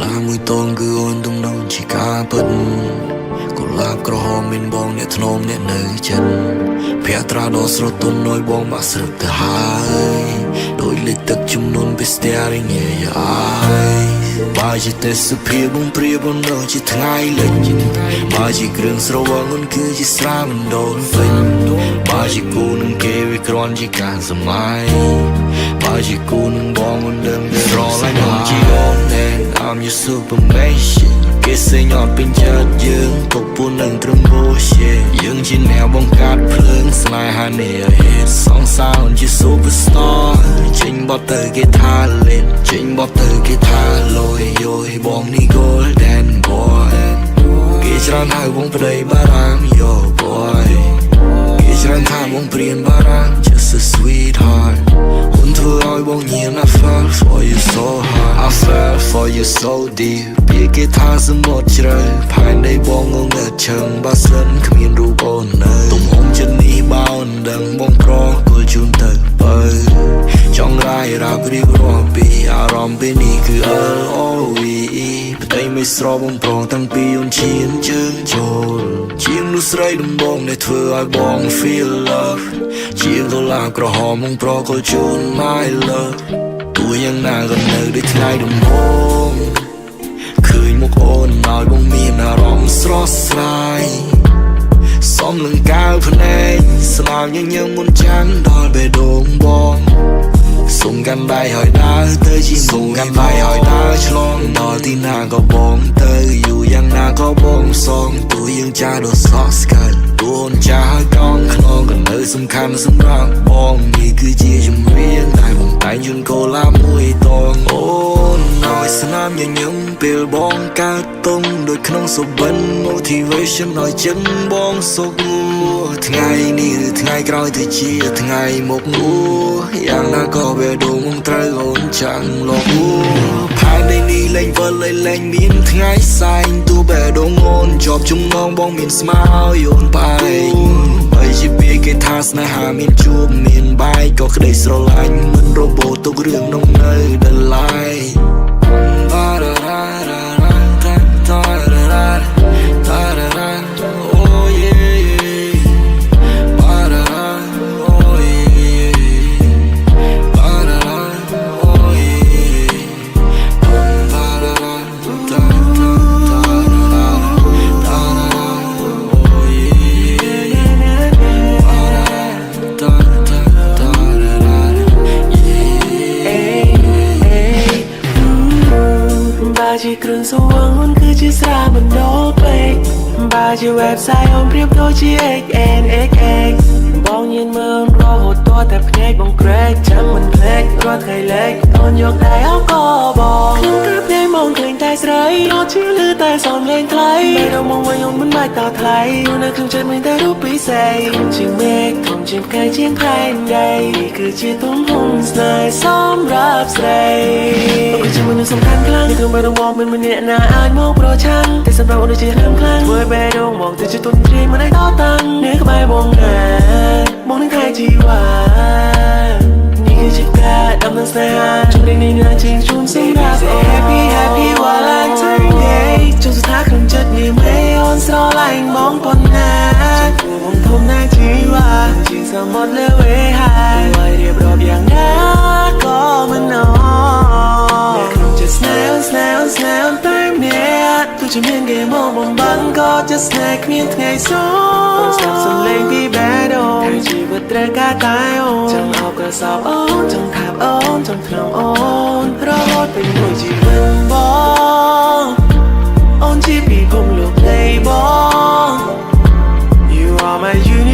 ឡាមួយតងគឺអូនទំនងជាការពិតកុលាបក្រហមមានបងអ្នកធ្នមអ្នកនៅចិត្តភ័ត្រាដ៏ស្រទន់ឲ្យបងបាក់ស្រឹកទៅហើយដោយលេចទឹកជំនន់ពី staring in your eyes បើជាទេសភាពបងព្រាបបងនៅជាថ្ងៃលិចបើជាគ្រឿងស្រវឹងអូនគឺជាស្រាមិនដូនពេញបើជាគូនឹងគេវាគ្រាន់ជាការសម័យបើជាគូនឹងបងអូនដឹងតែរលាញ់អូនជាអូន I'm your superman គេសេញអត់ពេញចិត្តយើងក៏ពូននឹងត្រឹម bullshit យើងជាអ្នកបង្កើតភ្លើងស្នេហានេះ hit song sound ជា superstar ចេញបត់ទៅគេថាលេងចេញបត់ទៅគេថាលយយោបងនេះ golden boy គេច្រើនហៅបងប្តីបារាម yo boy គេច្រើនថាបងព្រានបារាម just a sweetheart អូនធ្វើឲ្យបងញៀន I fell for you so hard I fell for you so deep ពីគេថាសមុទ្រជ្រៅផែនដីបងងងើតឈឹងបើសិនគ្មានរូបអូននៅទំហំចិត្តនេះបើអូនដឹងបងប្រគល់ជូនទៅបើចង់រាយរាប់រៀបរាប់ពីអារម្មណ៍ពេលនេះគឺ LOVE ផ្ទៃមិនស្របងប្រងតាំងពីអូនឈានជើងចូលជាងនោះស្រីដំបងដែលធ្វើឲ្យបង feel love ជាងកុលាបក្រហមបងប្រគល់ជូន my love ទោះយ៉ាងណាក៏នៅដូចថ្ងៃដំបូងឃើញមុខអូនឲ្យបងមានអារម្មណ៍ស្រស់ស្រាយសំនឹងកាវភ្នែកស្លាប់ញញឹមមុនចាំដល់បេះដូងបងសុំកាន់ដៃឲ្យដើរទៅជាសុំកាន់ដៃឲ្យដើរឆ្លងដល់ទីណាក៏បងទៅយូរយ៉ាងណាក៏បងសងទោះយើងចាស់ដល់សក់ស្កើតួនចាស់ឲ្យកងខ្នងក៏នៅសំខាន់សម្រាប់បងនេះគឺជាចម្រៀងដែលបងតែងជូនកូឡាមួយតងអូនឲ្យស្នាមញញឹមពេលបងកើតតុងដូចក្នុងសុបិន motivation ឲ្យចិនបងសុខថ្ងៃនេះឬថ្ងៃក្រោយទៅជាថ្ងៃមុខយ៉ាងណាក៏បេះដូងបងត្រូវអូនចាំងលោកផែនដីនេះលែងវិលលែងមានថ្ងៃសែងទូបេះដូងអូនជាប់ចំណងបងមានស្មារតីអូនបែកបើជាពាក្យគេថាស្នេហាមានជួបមានបែកក៏ក្តីស្រឡាញ់មិនរបូតទុករឿងនោះនៅដល់ឡាយជាគ្រឿងសង្វឹងអូនគឺជាស្រាមិនដូរពេកបើជា website អូនប្រៀបដូចជា XNXX បងញៀនមើលរហូតតតែភ្នែកបងក្រែកចាំមិនភ្លេចរាល់ថ្ងៃលេខអូនយកតែអោក៏បងខ្ញុំតែភ្នែកមកឃើញតែស្រីអត់ជឿលឺតែសំឡេងថ្លៃពេលដល់មកវិញអូនមិនបាច់តថ្លៃអូននៅក្នុងចិត្តមានតែរូបពិសេសធំជាងមេឃធំជាងផ្កាយជាងខែដីគឺជាទំហំស្នេហ៍សម្រាប់ស្រីអូនគឺជាមនុស្សសំខាន់ខ្លាំងនៅក្នុងបេះដូងបងមិនមានអ្នកណាអាចមកប្រឆាំងតែសម្រាប់អូនដូចជាខ្លាំងធ្វើបេះដូងមកទៅជាទុនទ្រាយមិនអាចតតាំងនៅក្បែរបងណាបងនឹងថែជីវ៉ានេះគឺជាការដំណើរស្នេហាជំរាបនេះណាជាងជូនសម្រាប់ Happy Happy Valentine Day ចុងសុថាក្នុងចិត្តនេះមិនអូនស្រឡាញ់បងប៉ុណ្ណាចំពោះបងធំណាជីវ៉ាជាងសមុទ្រលើវេហាឲ្យរៀបរាប់យ៉ាងណាក៏មិនអត់ក្នុងចិត្តស្នេហ៍តែម្នាក់ទោះជាមានគេមកបំបត្តិក៏จะស្នេហ៍គ្មានថ្ងៃសូនស្ដាប់សំឡេងពីបេះដូងជីវិតត្រូវការតែអូនចង់អោបក៏សោបអូនចង់ថាបអូនចង់ថ្នមអូនរហូតពេញមួយជីវិតបងអូនជាពីភពលោកនៃបង You are my universe